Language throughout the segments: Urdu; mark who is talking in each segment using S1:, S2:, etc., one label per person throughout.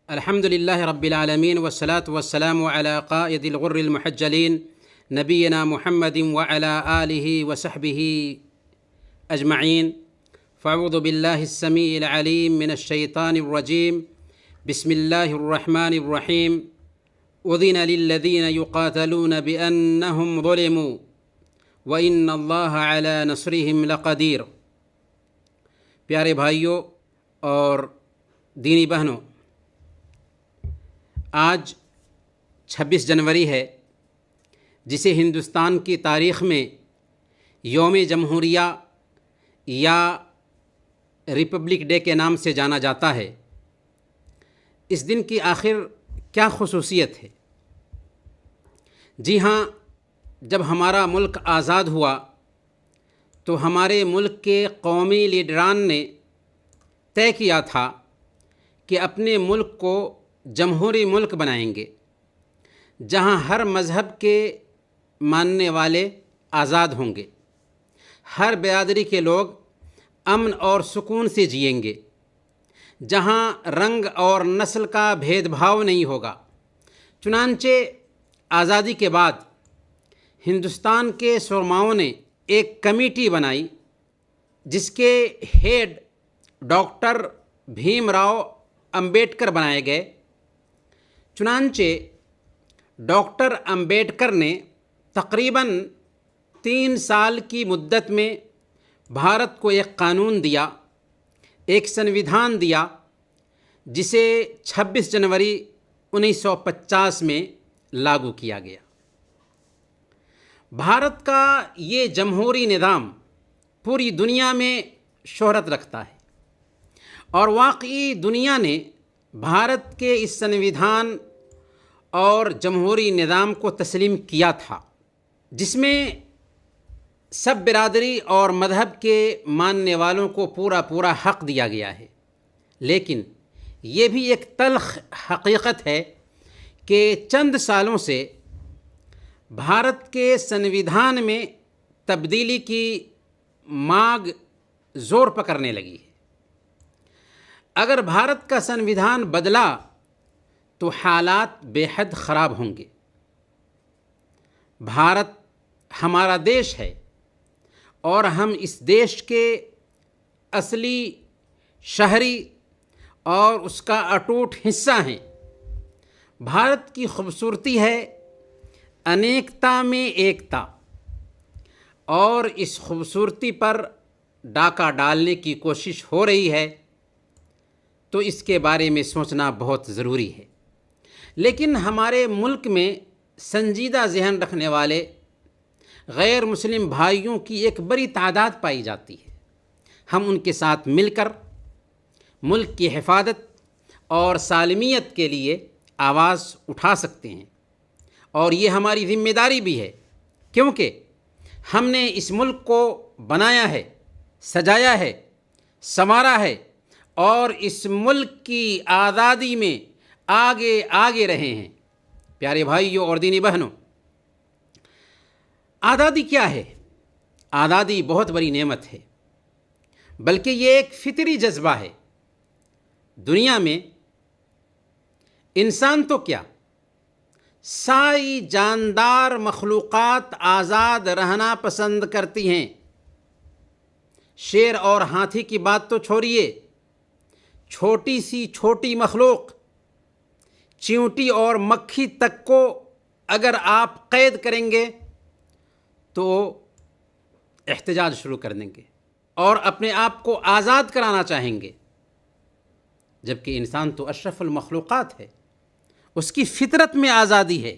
S1: الحمد لله رب العالمين والصلاة والسلام على قائد الغر المحجلين نبينا محمد وعلى آله وصحبه أجمعين. فأعوذ بالله السميع العليم من الشيطان الرجيم. بسم الله الرحمن الرحيم. أذن للذين يقاتلون بأنهم ظلموا وإن الله على نصرهم لقدير. پیارے بھائیوں اور دینی بہنوں، آج 26 جنوری ہے، جسے ہندوستان کی تاریخ میں یوم جمہوریہ یا ریپبلک ڈے کے نام سے جانا جاتا ہے۔ اس دن کی آخر کیا خصوصیت ہے؟ جی ہاں، جب ہمارا ملک آزاد ہوا تو ہمارے ملک کے قومی لیڈران نے طے کیا تھا کہ اپنے ملک کو جمہوری ملک بنائیں گے، جہاں ہر مذہب کے ماننے والے آزاد ہوں گے، ہر برادری کے لوگ امن اور سکون سے جئیں گے، جہاں رنگ اور نسل کا بھید بھاؤ نہیں ہوگا۔ چنانچہ آزادی کے بعد ہندوستان کے سرماؤں نے ایک کمیٹی بنائی، جس کے ہیڈ ڈاکٹر بھیم راؤ امبیڈکر بنائے گئے۔ چنانچہ ڈاکٹر امبیڈکر نے تقریباً 3 سال کی مدت میں بھارت کو ایک قانون دیا، ایک سنویدھان دیا، جسے 26 جنوری 1950 میں لاگو کیا گیا۔ بھارت کا یہ جمہوری نظام پوری دنیا میں شہرت رکھتا ہے، اور واقعی دنیا نے بھارت کے اس سنویدھان اور جمہوری نظام کو تسلیم کیا تھا، جس میں سب برادری اور مذہب کے ماننے والوں کو پورا حق دیا گیا ہے۔ لیکن یہ بھی ایک تلخ حقیقت ہے کہ چند سالوں سے بھارت کے سنویدھان میں تبدیلی کی مانگ زور پکڑنے لگی ہے۔ اگر بھارت کا سنویدھان بدلا تو حالات بے حد خراب ہوں گے۔ بھارت ہمارا دیش ہے، اور ہم اس دیش کے اصلی شہری اور اس کا اٹوٹ حصہ ہیں۔ بھارت کی خوبصورتی ہے انیکتا میں ایکتا، اور اس خوبصورتی پر ڈاکہ ڈالنے کی کوشش ہو رہی ہے، تو اس کے بارے میں سوچنا بہت ضروری ہے۔ لیکن ہمارے ملک میں سنجیدہ ذہن رکھنے والے غیر مسلم بھائیوں کی ایک بڑی تعداد پائی جاتی ہے۔ ہم ان کے ساتھ مل کر ملک کی حفاظت اور سالمیت کے لیے آواز اٹھا سکتے ہیں، اور یہ ہماری ذمہ داری بھی ہے، کیونکہ ہم نے اس ملک کو بنایا ہے، سجایا ہے، سنوارا ہے، اور اس ملک کی آزادی میں آگے رہے ہیں۔ پیارے بھائیوں اور دینی بہنوں، آزادی کیا ہے؟ آزادی بہت بڑی نعمت ہے، بلکہ یہ ایک فطری جذبہ ہے۔ دنیا میں انسان تو کیا، ساری جاندار مخلوقات آزاد رہنا پسند کرتی ہیں۔ شیر اور ہاتھی کی بات تو چھوڑیے، چھوٹی سی چھوٹی مخلوق چیونٹی اور مکھی تک کو اگر آپ قید کریں گے تو احتجاج شروع کر دیں گے اور اپنے آپ کو آزاد کرانا چاہیں گے، جبکہ انسان تو اشرف المخلوقات ہے۔ اس کی فطرت میں آزادی ہے،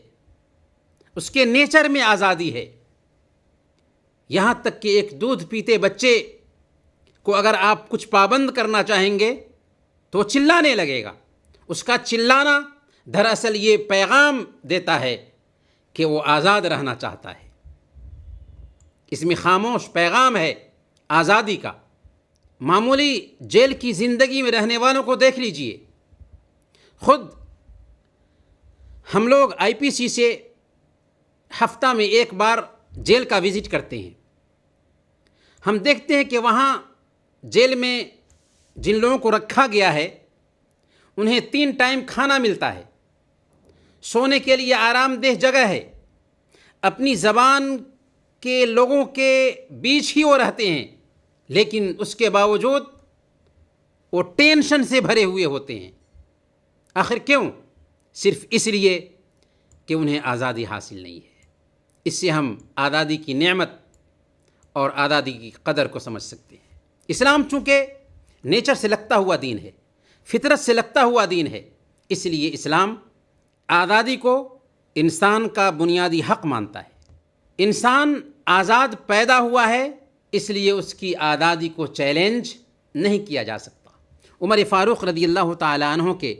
S1: اس کے نیچر میں آزادی ہے۔ یہاں تک کہ ایک دودھ پیتے بچے کو اگر آپ کچھ پابند کرنا چاہیں گے تو چلانے لگے گا۔ اس کا چلانا دراصل یہ پیغام دیتا ہے کہ وہ آزاد رہنا چاہتا ہے۔ اس میں خاموش پیغام ہے آزادی کا۔ معمولی جیل کی زندگی میں رہنے والوں کو دیکھ لیجئے، خود ہم لوگ آئی پی سی سے ہفتہ میں ایک بار جیل کا وزٹ کرتے ہیں۔ ہم دیکھتے ہیں کہ وہاں جیل میں جن لوگوں کو رکھا گیا ہے انہیں 3 ٹائم کھانا ملتا ہے، سونے کے لیے آرام دہ جگہ ہے، اپنی زبان کے لوگوں کے بیچ ہی وہ رہتے ہیں، لیکن اس کے باوجود وہ ٹینشن سے بھرے ہوئے ہوتے ہیں۔ آخر کیوں؟ صرف اس لیے کہ انہیں آزادی حاصل نہیں ہے۔ اس سے ہم آزادی کی نعمت اور آزادی کی قدر کو سمجھ سکتے ہیں۔ اسلام چونکہ نیچر سے لگتا ہوا دین ہے، فطرت سے لگتا ہوا دین ہے، اس لیے اسلام آزادی کو انسان کا بنیادی حق مانتا ہے۔ انسان آزاد پیدا ہوا ہے، اس لیے اس کی آزادی کو چیلنج نہیں کیا جا سکتا۔ عمر فاروق رضی اللہ تعالیٰ عنہ کے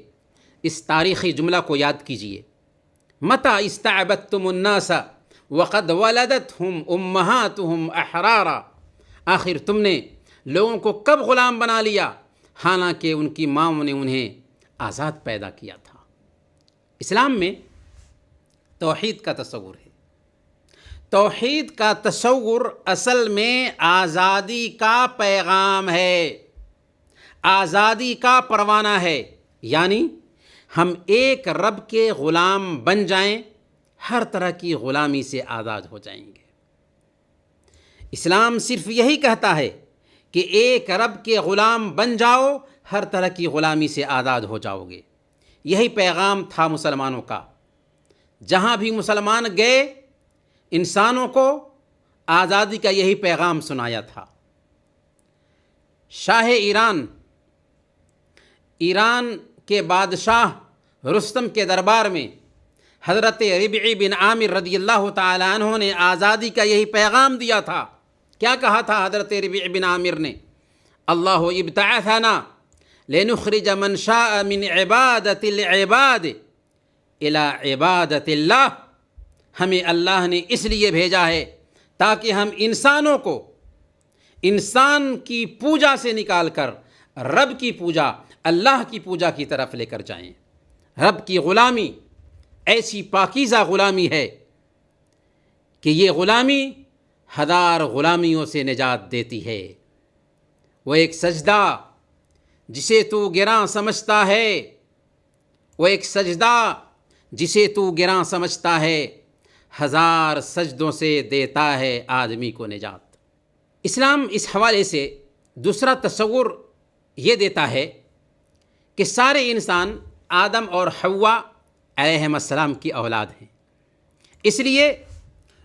S1: اس تاریخی جملہ کو یاد کیجئے، متى استعبدتم الناس وقد ولدتهم امہاتهم احرارا، آخر تم نے لوگوں کو کب غلام بنا لیا حالانکہ ان کی ماں نے انہیں آزاد پیدا کیا تھا۔ اسلام میں توحید کا تصور ہے۔ توحید کا تصور اصل میں آزادی کا پیغام ہے، آزادی کا پروانہ ہے، یعنی ہم ایک رب کے غلام بن جائیں، ہر طرح کی غلامی سے آزاد ہو جائیں گے۔ اسلام صرف یہی کہتا ہے کہ ایک رب کے غلام بن جاؤ، ہر طرح کی غلامی سے آزاد ہو جاؤ گے۔ یہی پیغام تھا مسلمانوں کا۔ جہاں بھی مسلمان گئے انسانوں کو آزادی کا یہی پیغام سنایا تھا۔ شاہ ایران کے بادشاہ رستم کے دربار میں حضرت ربعی بن عامر رضی اللہ تعالیٰ عنہ نے آزادی کا یہی پیغام دیا تھا۔ کیا کہا تھا حضرت ربعی بن عامر نے؟ اللہ ابتعثنا لنخرج من شاء من عبادت العباد الى عبادت اللہ، ہمیں اللہ نے اس لیے بھیجا ہے تاکہ ہم انسانوں کو انسان کی پوجا سے نکال کر رب کی پوجا، اللہ کی پوجا کی طرف لے کر جائیں۔ رب کی غلامی ایسی پاکیزہ غلامی ہے کہ یہ غلامی ہزار غلامیوں سے نجات دیتی ہے۔ وہ ایک سجدہ جسے تو گراں سمجھتا ہے، وہ ایک سجدہ جسے تو گراں سمجھتا ہے، ہزار سجدوں سے دیتا ہے آدمی کو نجات۔ اسلام اس حوالے سے دوسرا تصور یہ دیتا ہے کہ سارے انسان آدم اور حوا علیہم السلام کی اولاد ہیں، اس لیے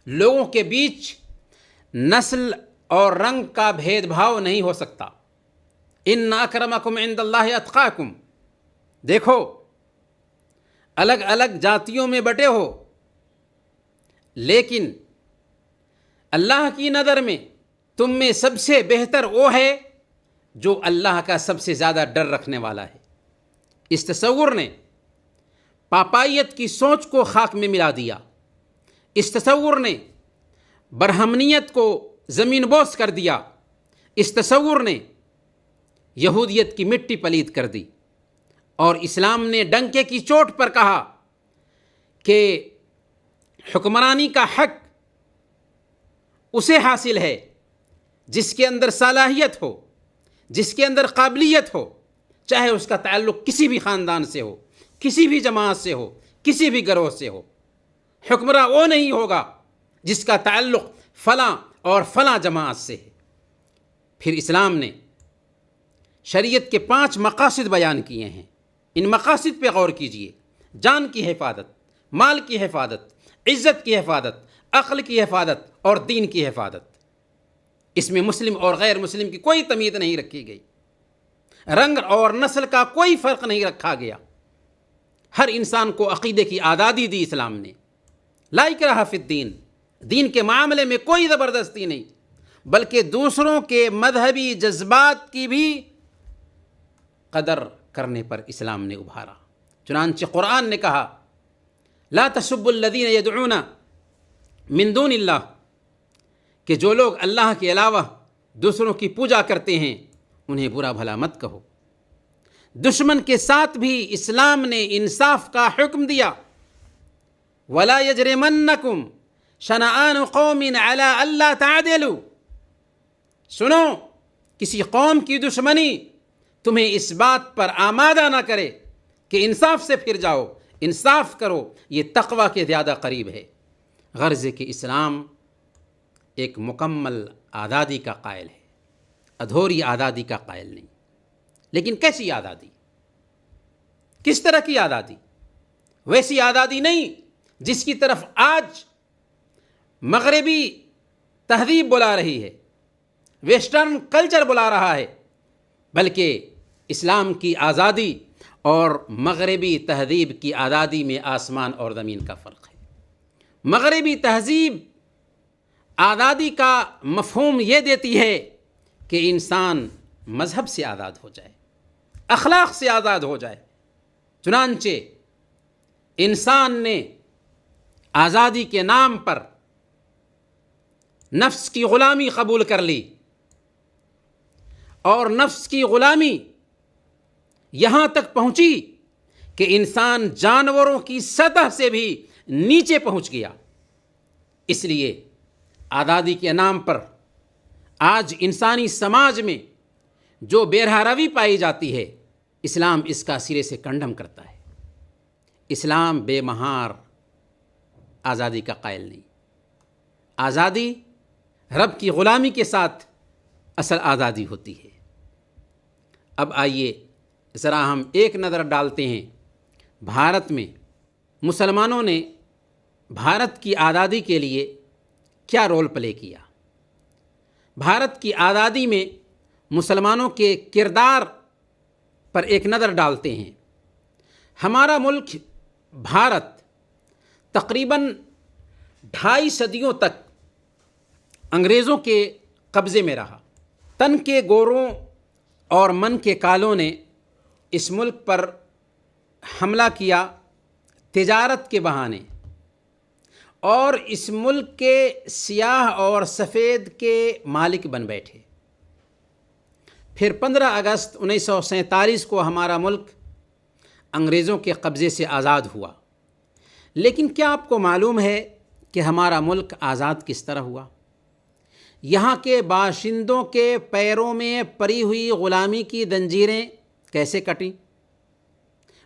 S1: لوگوں کے بیچ نسل اور رنگ کا بھید بھاؤ نہیں ہو سکتا۔ ان اکرمکم عند اللہ اتقاکم، دیکھو الگ الگ جاتیوں میں بٹے ہو، لیکن اللہ کی نظر میں تم میں سب سے بہتر وہ ہے جو اللہ کا سب سے زیادہ ڈر رکھنے والا ہے۔ اس تصور نے پاپائیت کی سوچ کو خاک میں ملا دیا۔ اس تصور نے برہمنیت کو زمین بوس کر دیا۔ اس تصور نے یہودیت کی مٹی پلید کر دی، اور اسلام نے ڈنکے کی چوٹ پر کہا کہ حکمرانی کا حق اسے حاصل ہے جس کے اندر صلاحیت ہو، جس کے اندر قابلیت ہو، چاہے اس کا تعلق کسی بھی خاندان سے ہو، کسی بھی جماعت سے ہو، کسی بھی گروہ سے ہو۔ حکمراں وہ نہیں ہوگا جس کا تعلق فلاں اور فلاں جماعت سے ہے۔ پھر اسلام نے شریعت کے 5 مقاصد بیان کیے ہیں۔ ان مقاصد پہ غور کیجئے۔ جان کی حفاظت، مال کی حفاظت، عزت کی حفاظت، عقل کی حفاظت اور دین کی حفاظت۔ اس میں مسلم اور غیر مسلم کی کوئی تمیز نہیں رکھی گئی، رنگ اور نسل کا کوئی فرق نہیں رکھا گیا۔ ہر انسان کو عقیدے کی آزادی دی اسلام نے۔ لا اکراہ فی الدین، دین کے معاملے میں کوئی زبردستی نہیں، بلکہ دوسروں کے مذہبی جذبات کی بھی قدر کرنے پر اسلام نے ابھارا۔ چنانچہ قرآن نے کہا لا تسبوا الذین یدعون من دون اللہ، کہ جو لوگ اللہ کے علاوہ دوسروں کی پوجا کرتے ہیں انہیں برا بھلا مت کہو۔ دشمن کے ساتھ بھی اسلام نے انصاف کا حکم دیا۔ ولا یجرمنکم شنآن قوم علی الا تعدلوا، سنو، کسی قوم کی دشمنی تمہیں اس بات پر آمادہ نہ کرے کہ انصاف سے پھر جاؤ، انصاف کرو، یہ تقوی کے زیادہ قریب ہے۔ غرض کہ اسلام ایک مکمل آزادی کا قائل ہے، ادھوری آزادی کا قائل نہیں۔ لیکن کیسی آزادی؟ کس طرح کی آزادی؟ ویسی آزادی نہیں جس کی طرف آج مغربی تہذیب بلا رہی ہے، ویسٹرن کلچر بلا رہا ہے، بلکہ اسلام کی آزادی اور مغربی تہذیب کی آزادی میں آسمان اور زمین کا فرق ہے۔ مغربی تہذیب آزادی کا مفہوم یہ دیتی ہے کہ انسان مذہب سے آزاد ہو جائے، اخلاق سے آزاد ہو جائے۔ چنانچہ انسان نے آزادی کے نام پر نفس کی غلامی قبول کر لی، اور نفس کی غلامی یہاں تک پہنچی کہ انسان جانوروں کی سطح سے بھی نیچے پہنچ گیا۔ اس لیے آزادی کے نام پر آج انسانی سماج میں جو بے رحم روی پائی جاتی ہے، اسلام اس کا سرے سے کنڈم کرتا ہے۔ اسلام بے مہار آزادی کا قائل نہیں۔ آزادی رب کی غلامی کے ساتھ اصل آزادی ہوتی ہے۔ اب آئیے ذرا ہم ایک نظر ڈالتے ہیں بھارت میں مسلمانوں نے بھارت کی آزادی کے لیے کیا رول پلے کیا۔ بھارت کی آزادی میں مسلمانوں کے کردار پر ایک نظر ڈالتے ہیں۔ ہمارا ملک بھارت تقریباً 2.5 صدیوں تک انگریزوں کے قبضے میں رہا۔ تن کے گوروں اور من کے کالوں نے اس ملک پر حملہ کیا تجارت کے بہانے، اور اس ملک کے سیاہ اور سفید کے مالک بن بیٹھے۔ پھر 15 اگست 1947 کو ہمارا ملک انگریزوں کے قبضے سے آزاد ہوا۔ لیکن کیا آپ کو معلوم ہے کہ ہمارا ملک آزاد کس طرح ہوا؟ یہاں کے باشندوں کے پیروں میں پری ہوئی غلامی کی زنجیریں کیسے کٹیں؟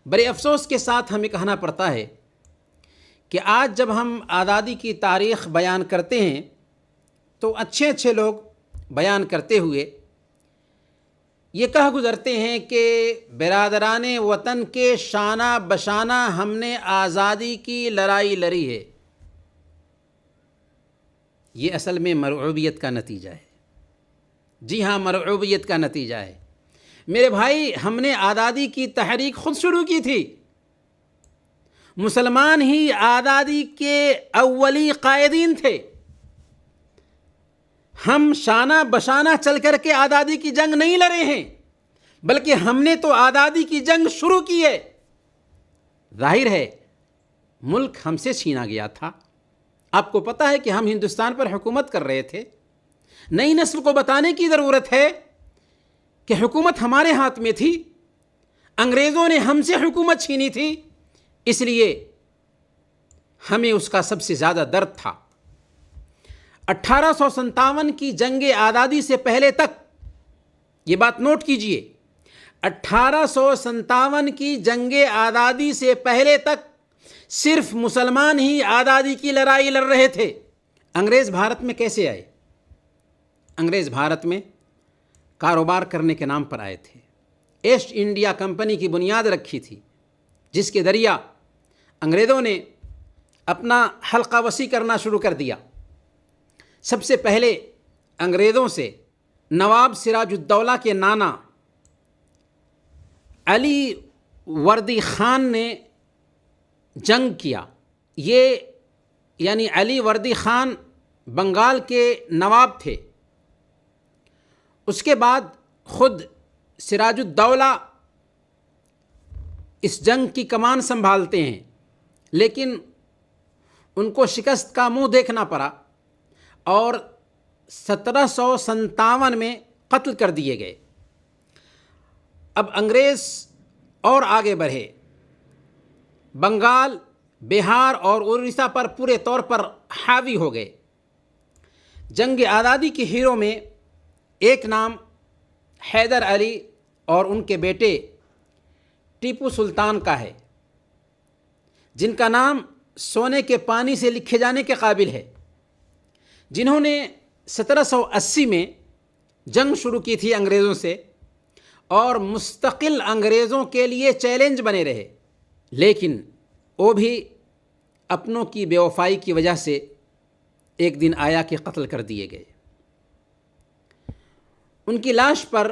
S1: بڑے افسوس کے ساتھ ہمیں کہنا پڑتا ہے کہ آج جب ہم آزادی کی تاریخ بیان کرتے ہیں تو اچھے اچھے لوگ بیان کرتے ہوئے یہ کہہ گزرتے ہیں کہ برادران وطن کے شانہ بشانہ ہم نے آزادی کی لڑائی لڑی ہے۔ یہ اصل میں مرعوبیت کا نتیجہ ہے۔ جی ہاں، مرعوبیت کا نتیجہ ہے۔ میرے بھائی، ہم نے آزادی کی تحریک خود شروع کی تھی۔ مسلمان ہی آزادی کے اولی قائدین تھے۔ ہم شانہ بشانہ چل کر کے آزادی کی جنگ نہیں لڑے ہیں، بلکہ ہم نے تو آزادی کی جنگ شروع کی ہے۔ ظاہر ہے ملک ہم سے چھینا گیا تھا۔ آپ کو پتہ ہے کہ ہم ہندوستان پر حکومت کر رہے تھے۔ نئی نسل کو بتانے کی ضرورت ہے کہ حکومت ہمارے ہاتھ میں تھی، انگریزوں نے ہم سے حکومت چھینی تھی، اس لیے ہمیں اس کا سب سے زیادہ درد تھا۔ 1857 کی جنگ آزادی سے پہلے تک، یہ بات نوٹ کیجئے، 1857 کی جنگ آزادی سے پہلے تک صرف مسلمان ہی آزادی کی لڑائی لڑ رہے تھے۔ انگریز بھارت میں کیسے آئے؟ انگریز بھارت میں کاروبار کرنے کے نام پر آئے تھے۔ ایسٹ انڈیا کمپنی کی بنیاد رکھی تھی، جس کے ذریعہ انگریزوں نے اپنا حلقہ وسیع کرنا شروع کر دیا۔ سب سے پہلے انگریزوں سے نواب سراج الدولہ کے نانا علی وردی خان نے جنگ کیا۔ یہ یعنی علی وردی خان بنگال کے نواب تھے۔ اس کے بعد خود سراج الدولہ اس جنگ کی کمان سنبھالتے ہیں، لیکن ان کو شکست کا منہ دیکھنا پڑا اور 1757 میں قتل کر دیے گئے۔ اب انگریز اور آگے بڑھے، بنگال، بہار اور اڑیسہ پر پورے طور پر حاوی ہو گئے۔ جنگ آزادی کے ہیرو میں ایک نام حیدر علی اور ان کے بیٹے ٹیپو سلطان کا ہے، جن کا نام سونے کے پانی سے لکھے جانے کے قابل ہے، جنہوں نے 1780 میں جنگ شروع کی تھی انگریزوں سے اور مستقل انگریزوں کے لیے چیلنج بنے رہے، لیکن وہ بھی اپنوں کی بے وفائی کی وجہ سے ایک دن آیا کہ قتل کر دیے گئے۔ ان کی لاش پر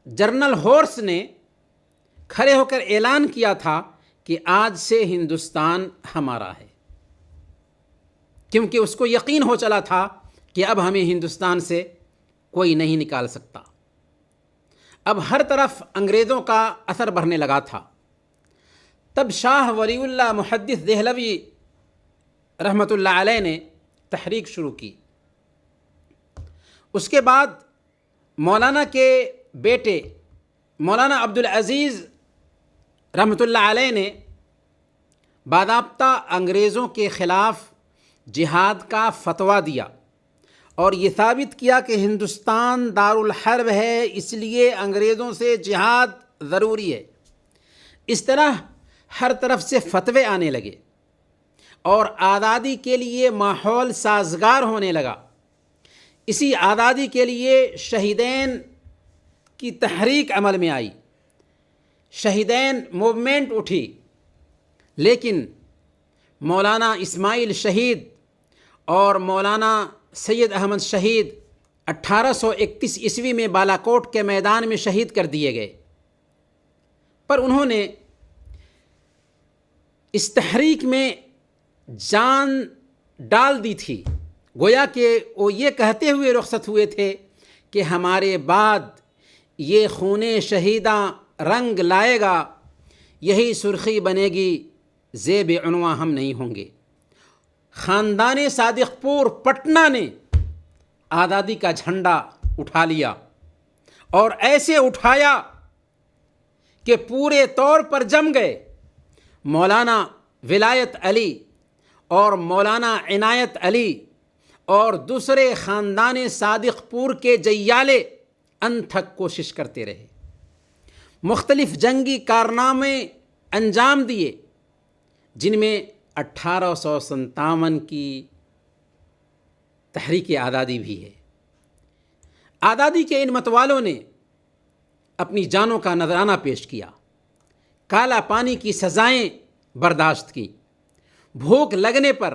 S1: جنرل ہورس نے کھڑے ہو کر اعلان کیا تھا کہ آج سے ہندوستان ہمارا ہے، کیونکہ اس کو یقین ہو چلا تھا کہ اب ہمیں ہندوستان سے کوئی نہیں نکال سکتا۔ اب ہر طرف انگریزوں کا اثر بڑھنے لگا تھا۔ تب شاہ ولی اللہ محدث دہلوی رحمۃ اللہ علیہ نے تحریک شروع کی۔ اس کے بعد مولانا کے بیٹے مولانا عبدالعزیز رحمۃ اللہ علیہ نے باضابطہ انگریزوں کے خلاف جہاد کا فتویٰ دیا اور یہ ثابت کیا کہ ہندوستان دارالحرب ہے، اس لیے انگریزوں سے جہاد ضروری ہے۔ اس طرح ہر طرف سے فتوے آنے لگے اور آزادی کے لیے ماحول سازگار ہونے لگا۔ اسی آزادی کے لیے شہیدین کی تحریک عمل میں آئی، شہیدین موومنٹ اٹھی، لیکن مولانا اسماعیل شہید اور مولانا سید احمد شہید 1831 عیسوی میں بالاکوٹ کے میدان میں شہید کر دیے گئے، پر انہوں نے اس تحریک میں جان ڈال دی تھی، گویا کہ وہ یہ کہتے ہوئے رخصت ہوئے تھے کہ ہمارے بعد یہ خون شہیداں رنگ لائے گا، یہی سرخی بنے گی، زیب عنواں ہم نہیں ہوں گے۔ خاندان صادق پور پٹنہ نے آزادی کا جھنڈا اٹھا لیا اور ایسے اٹھایا کہ پورے طور پر جم گئے۔ مولانا ولایت علی اور مولانا عنایت علی اور دوسرے خاندان صادق پور کے جیالے انتھک کوشش کرتے رہے، مختلف جنگی کارنامے انجام دیے، جن میں 1857 کی تحریک آزادی بھی ہے۔ آزادی کے ان متوالوں نے اپنی جانوں کا نذرانہ پیش کیا، کالا پانی کی سزائیں برداشت کی، بھوک لگنے پر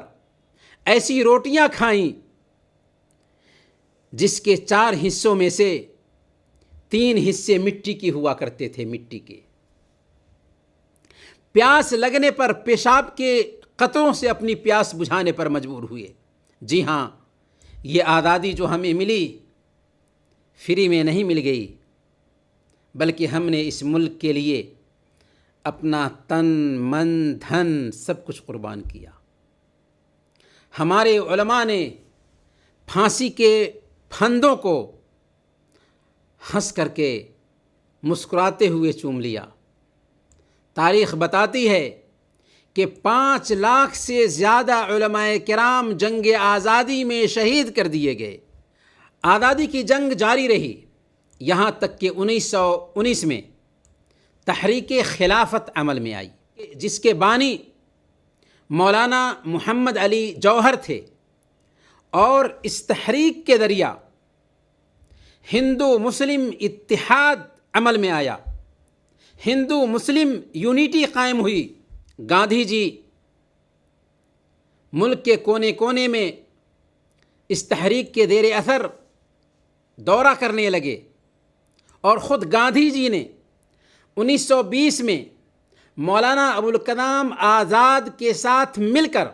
S1: ایسی روٹیاں کھائیں جس کے 4 حصوں میں سے 3 حصے مٹی کی ہوا کرتے تھے، مٹی کے۔ پیاس لگنے پر پیشاب کے قطروں سے اپنی پیاس بجھانے پر مجبور ہوئے۔ جی ہاں، یہ آزادی جو ہمیں ملی فری میں نہیں مل گئی، بلکہ ہم نے اس ملک کے لیے اپنا تن من دھن سب کچھ قربان کیا۔ ہمارے علماء نے پھانسی کے پھندوں کو ہنس کر کے مسکراتے ہوئے چوم لیا۔ تاریخ بتاتی ہے کہ 5 لاکھ سے زیادہ علماء کرام جنگ آزادی میں شہید کر دیے گئے۔ آزادی کی جنگ جاری رہی یہاں تک کہ 1919 میں تحریک خلافت عمل میں آئی، جس کے بانی مولانا محمد علی جوہر تھے، اور اس تحریک کے ذریعہ ہندو مسلم اتحاد عمل میں آیا، ہندو مسلم یونٹی قائم ہوئی۔ گاندھی جی ملک کے کونے کونے میں اس تحریک کے زیر اثر دورہ کرنے لگے، اور خود گاندھی جی نے 1920 میں مولانا ابوالکلام آزاد کے ساتھ مل کر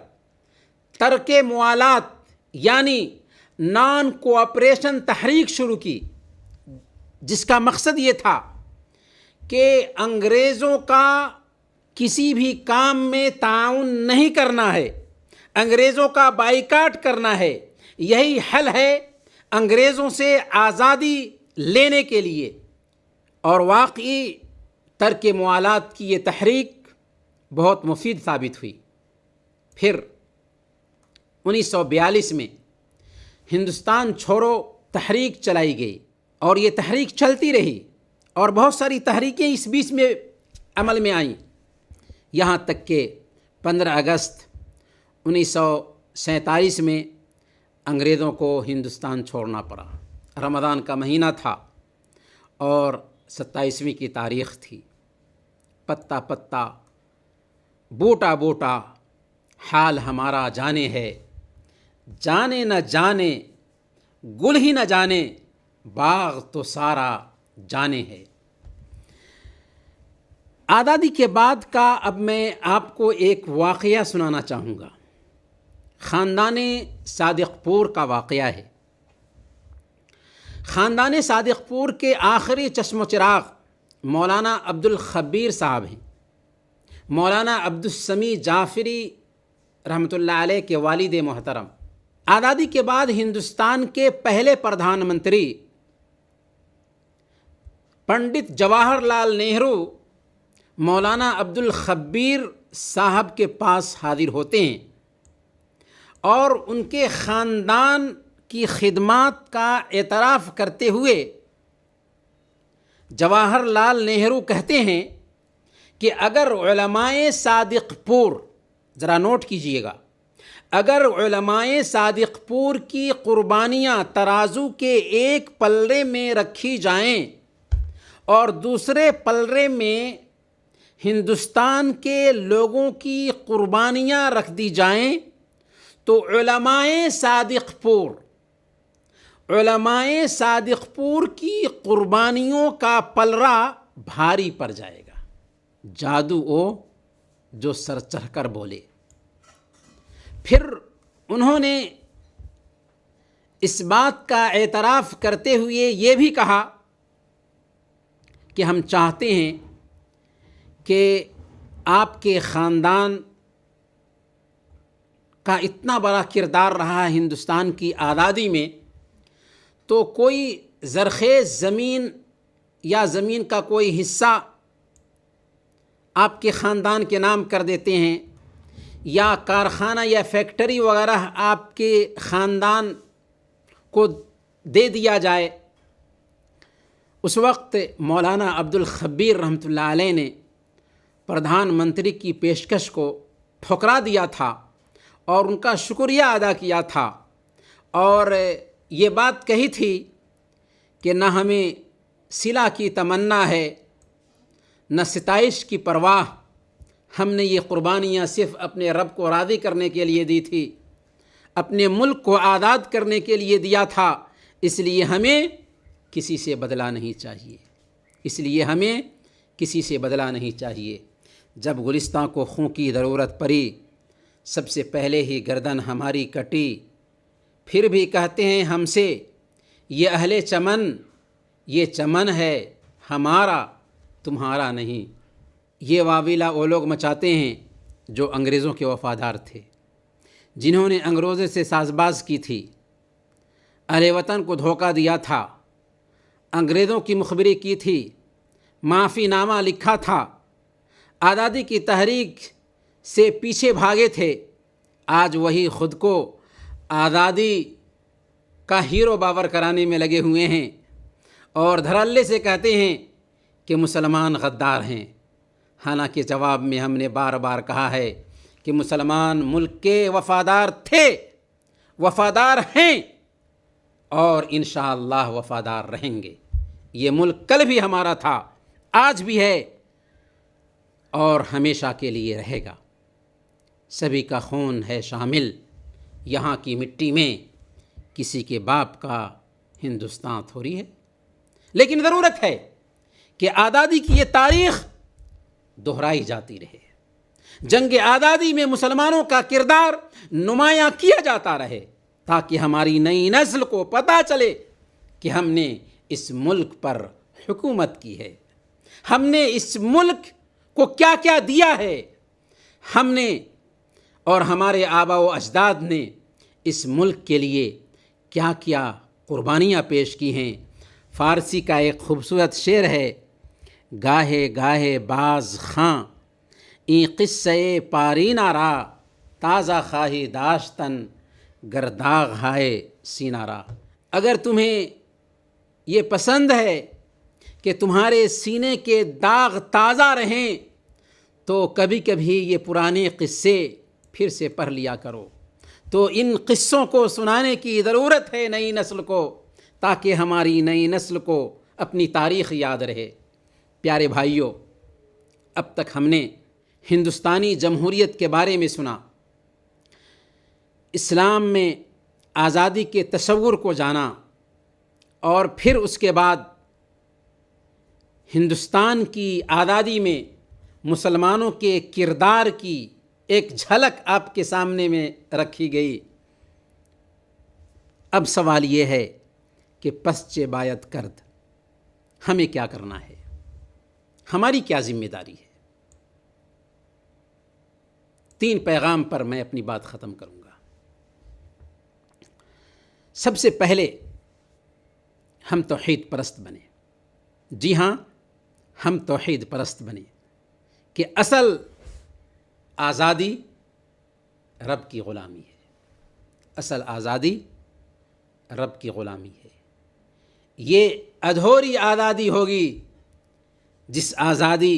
S1: ترک موالات یعنی نان کوآپریشن تحریک شروع کی، جس کا مقصد یہ تھا کہ انگریزوں کا کسی بھی کام میں تعاون نہیں کرنا ہے، انگریزوں کا بائیکاٹ کرنا ہے، یہی حل ہے انگریزوں سے آزادی لینے کے لیے۔ اور واقعی ترک موالات کی یہ تحریک بہت مفید ثابت ہوئی۔ پھر 1942 میں ہندوستان چھوڑو تحریک چلائی گئی اور یہ تحریک چلتی رہی اور بہت ساری تحریکیں اس بیچ میں عمل میں آئیں، یہاں تک کہ 15 اگست 1947 میں انگریزوں کو ہندوستان چھوڑنا پڑا۔ رمضان کا مہینہ تھا اور 27ویں کی تاریخ تھی۔ پتا پتا، بوٹا بوٹا، حال ہمارا جانے ہے، جانے نہ جانے، گل ہی نہ جانے، باغ تو سارا جانے ہے۔ آزادی کے بعد کا اب میں آپ کو ایک واقعہ سنانا چاہوں گا، خاندان صادق پور کا واقعہ ہے۔ خاندان صادق پور کے آخری چشم و چراغ مولانا عبدالخبیر صاحب ہیں۔ مولانا عبدالسمیع جعفری رحمۃ اللہ علیہ کے والد محترم، آزادی کے بعد ہندوستان کے پہلے پردھان منتری پنڈت جواہر لال نہرو مولانا عبدالخبیر صاحب کے پاس حاضر ہوتے ہیں اور ان کے خاندان کی خدمات کا اعتراف کرتے ہوئے جواہر لال نہرو کہتے ہیں کہ اگر علماء صادق پور، ذرا نوٹ کیجئے گا، اگر علماء صادق پور کی قربانیاں ترازو کے ایک پلڑے میں رکھی جائیں اور دوسرے پلڑے میں ہندوستان کے لوگوں کی قربانیاں رکھ دی جائیں تو علماء صادق پور کی قربانیوں کا پلڑا بھاری پڑ جائے گا۔ جادو او جو سر چڑھ کر بولے۔ پھر انہوں نے اس بات کا اعتراف کرتے ہوئے یہ بھی کہا کہ ہم چاہتے ہیں کہ آپ کے خاندان کا اتنا بڑا کردار رہا ہندوستان کی آزادی میں، تو کوئی زرخیز زمین یا زمین کا کوئی حصہ آپ کے خاندان کے نام کر دیتے ہیں، یا کارخانہ یا فیکٹری وغیرہ آپ کے خاندان کو دے دیا جائے۔ اس وقت مولانا عبدالخبیر رحمۃ اللہ علیہ نے پردھان منتری کی پیشکش کو ٹھکرا دیا تھا اور ان کا شکریہ ادا کیا تھا، اور یہ بات کہی تھی کہ نہ ہمیں صلہ کی تمنا ہے نہ ستائش کی پرواہ، ہم نے یہ قربانیاں صرف اپنے رب کو راضی کرنے کے لیے دی تھی، اپنے ملک کو آزاد کرنے کے لیے دیا تھا، اس لیے ہمیں کسی سے بدلہ نہیں چاہیے۔ جب گلستان کو خون کی ضرورت پڑی، سب سے پہلے ہی گردن ہماری کٹی، پھر بھی کہتے ہیں ہم سے یہ اہل چمن، یہ چمن ہے ہمارا تمہارا نہیں۔ یہ واویلا وہ لوگ مچاتے ہیں جو انگریزوں کے وفادار تھے، جنہوں نے انگریزوں سے ساز باز کی تھی، اہل وطن کو دھوکہ دیا تھا، انگریزوں کی مخبری کی تھی، معافی نامہ لکھا تھا، آزادی کی تحریک سے پیچھے بھاگے تھے۔ آج وہی خود کو آزادی کا ہیرو باور کرانے میں لگے ہوئے ہیں اور دھڑلے سے کہتے ہیں کہ مسلمان غدار ہیں، حالانکہ جواب میں ہم نے بار بار کہا ہے کہ مسلمان ملک کے وفادار تھے، وفادار ہیں اور انشاءاللہ وفادار رہیں گے۔ یہ ملک کل بھی ہمارا تھا، آج بھی ہے اور ہمیشہ کے لیے رہے گا۔ سبھی کا خون ہے شامل یہاں کی مٹی میں، کسی کے باپ کا ہندوستان تھوڑی ہے۔ لیکن ضرورت ہے کہ آزادی کی یہ تاریخ دہرائی جاتی رہے، جنگ آزادی میں مسلمانوں کا کردار نمایاں کیا جاتا رہے، تاکہ ہماری نئی نسل کو پتہ چلے کہ ہم نے اس ملک پر حکومت کی ہے، ہم نے اس ملک کو کیا کیا دیا ہے، ہم نے اور ہمارے آبا و اجداد نے اس ملک کے لیے کیا کیا قربانیاں پیش کی ہیں۔ فارسی کا ایک خوبصورت شعر ہے، گاہے گاہے باز خاں این قصے پارینہ را، تازہ خواہی داشتن گرداغ ہائے سینہ را۔ اگر تمہیں یہ پسند ہے کہ تمہارے سینے کے داغ تازہ رہیں تو کبھی کبھی یہ پرانے قصے پھر سے پڑھ لیا کرو۔ تو ان قصوں کو سنانے کی ضرورت ہے نئی نسل کو، تاکہ ہماری نئی نسل کو اپنی تاریخ یاد رہے۔ پیارے بھائیوں، اب تک ہم نے ہندوستانی جمہوریت کے بارے میں سنا، اسلام میں آزادی کے تصور کو جانا، اور پھر اس کے بعد ہندوستان کی آزادی میں مسلمانوں کے کردار کی ایک جھلک آپ کے سامنے میں رکھی گئی۔ اب سوال یہ ہے کہ پسچے بایت کرد، ہمیں کیا کرنا ہے، ہماری کیا ذمہ داری ہے؟ 3 پیغام پر میں اپنی بات ختم کروں گا۔ سب سے پہلے ہم توحید پرست بنیں۔ جی ہاں، ہم توحید پرست بنیں کہ اصل آزادی رب کی غلامی ہے، اصل آزادی رب کی غلامی ہے۔ یہ ادھوری آزادی ہوگی جس آزادی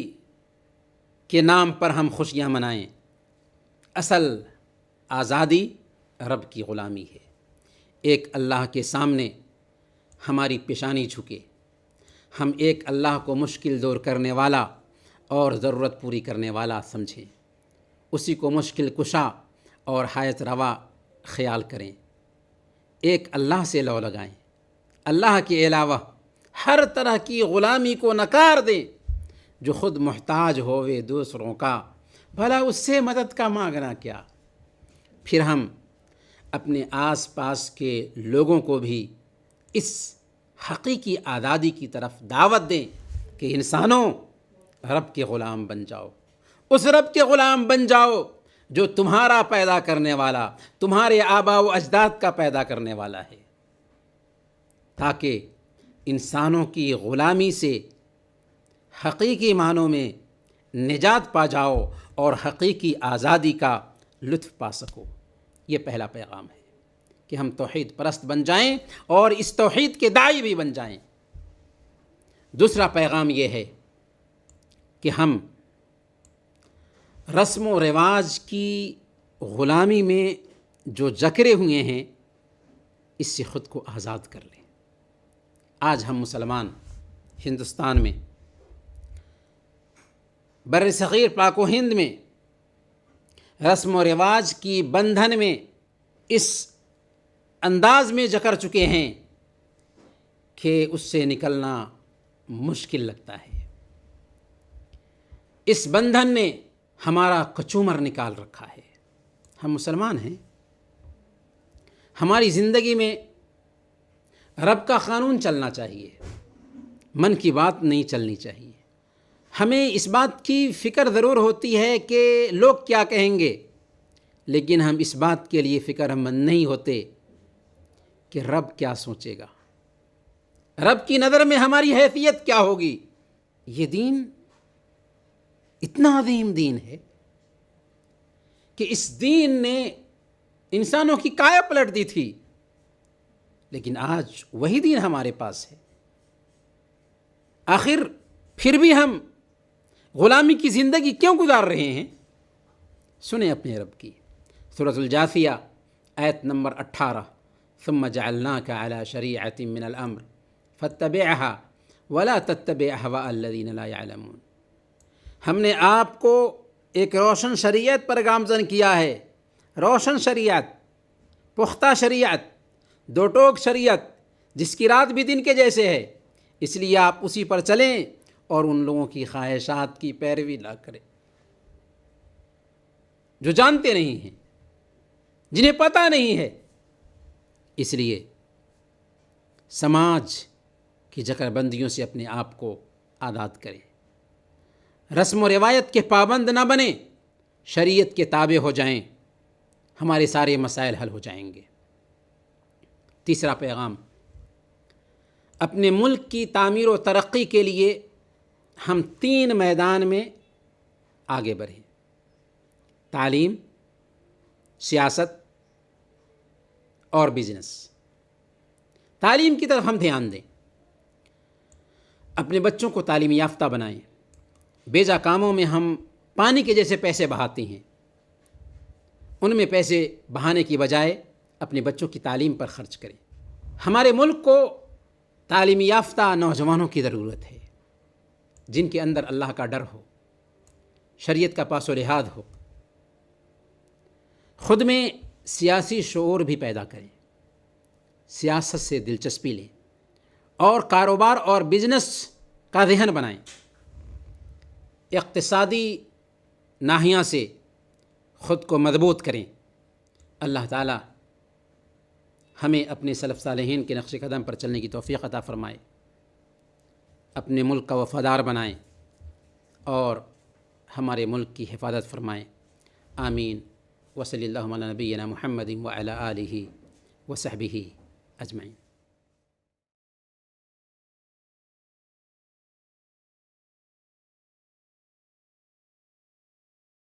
S1: کے نام پر ہم خوشیاں منائیں۔ اصل آزادی رب کی غلامی ہے۔ ایک اللہ کے سامنے ہماری پیشانی جھکے، ہم ایک اللہ کو مشکل دور کرنے والا اور ضرورت پوری کرنے والا سمجھیں، اسی کو مشکل کشا اور حایت روا خیال کریں۔ ایک اللہ سے لو لگائیں، اللہ کے علاوہ ہر طرح کی غلامی کو نکار دیں۔ جو خود محتاج ہوئے دوسروں کا، بھلا اس سے مدد کا مانگنا کیا؟ پھر ہم اپنے آس پاس کے لوگوں کو بھی اس حقیقی آزادی کی طرف دعوت دیں کہ انسانوں، رب کے غلام بن جاؤ، اس رب کے غلام بن جاؤ جو تمہارا پیدا کرنے والا، تمہارے آباء و اجداد کا پیدا کرنے والا ہے، تاکہ انسانوں کی غلامی سے حقیقی معنوں میں نجات پا جاؤ اور حقیقی آزادی کا لطف پا سکو۔ یہ پہلا پیغام ہے کہ ہم توحید پرست بن جائیں اور اس توحید کے داعی بھی بن جائیں۔ دوسرا پیغام یہ ہے کہ ہم رسم و رواج کی غلامی میں جو جکڑے ہوئے ہیں، اس سے خود کو آزاد کر لیں۔ آج ہم مسلمان ہندوستان میں، بر صغیر پاک و ہند میں رسم و رواج کی بندھن میں اس انداز میں جکڑ چکے ہیں کہ اس سے نکلنا مشکل لگتا ہے۔ اس بندھن نے ہمارا کچومر نکال رکھا ہے۔ ہم مسلمان ہیں، ہماری زندگی میں رب کا قانون چلنا چاہیے، من کی بات نہیں چلنی چاہیے۔ ہمیں اس بات کی فکر ضرور ہوتی ہے کہ لوگ کیا کہیں گے، لیکن ہم اس بات کے لیے فکر مند نہیں ہوتے کہ رب کیا سوچے گا، رب کی نظر میں ہماری حیثیت کیا ہوگی۔ یہ دین اتنا عظیم دین ہے کہ اس دین نے انسانوں کی کایا پلٹ دی تھی، لیکن آج وہی دین ہمارے پاس ہے۔ آخر پھر بھی ہم غلامی کی زندگی کیوں گزار رہے ہیں؟ سنیں اپنے رب کی سورۃ الجاثیہ آیت نمبر 18، ثم جعلناک علی شریعۃ من الامر فاتبعها ولا تتبع اهواء الذین لا يعلمون۔ ہم نے آپ کو ایک روشن شریعت پر گامزن کیا ہے، روشن شریعت، پختہ شریعت، دو ٹوک شریعت، جس کی رات بھی دن کے جیسے ہے، اس لیے آپ اسی پر چلیں اور ان لوگوں کی خواہشات کی پیروی نہ کریں جو جانتے نہیں ہیں، جنہیں پتہ نہیں ہے۔ اس لیے سماج کی جکڑ بندیوں سے اپنے آپ کو آزاد کریں، رسم و روایت کے پابند نہ بنیں، شریعت کے تابع ہو جائیں، ہمارے سارے مسائل حل ہو جائیں گے۔ تیسرا پیغام، اپنے ملک کی تعمیر و ترقی کے لیے ہم 3 میدان میں آگے بڑھیں: تعلیم، سیاست اور بزنس۔ تعلیم کی طرف ہم دھیان دیں۔ اپنے بچوں کو تعلیم یافتہ بنائیں. بیجا کاموں میں ہم پانی کے جیسے پیسے بہاتے ہیں، ان میں پیسے بہانے کی بجائے اپنے بچوں کی تعلیم پر خرچ کریں. ہمارے ملک کو تعلیم یافتہ نوجوانوں کی ضرورت ہے، جن کے اندر اللہ کا ڈر ہو، شریعت کا پاس و لحاظ ہو، خود میں سیاسی شعور بھی پیدا کریں، سیاست سے دلچسپی لیں اور کاروبار اور بزنس کا ذہن بنائیں. اقتصادی ناحیہ سے خود کو مضبوط کریں. اللہ تعالی ہمیں اپنے سلف صالحین کے نقش قدم پر چلنے کی توفیق عطا فرمائے، اپنے ملک کا وفادار بنائیں اور ہمارے ملک کی حفاظت فرمائیں. آمین. وصلی اللہ علی نبینا محمد وعلی آلہ وصحبہ اجمعین.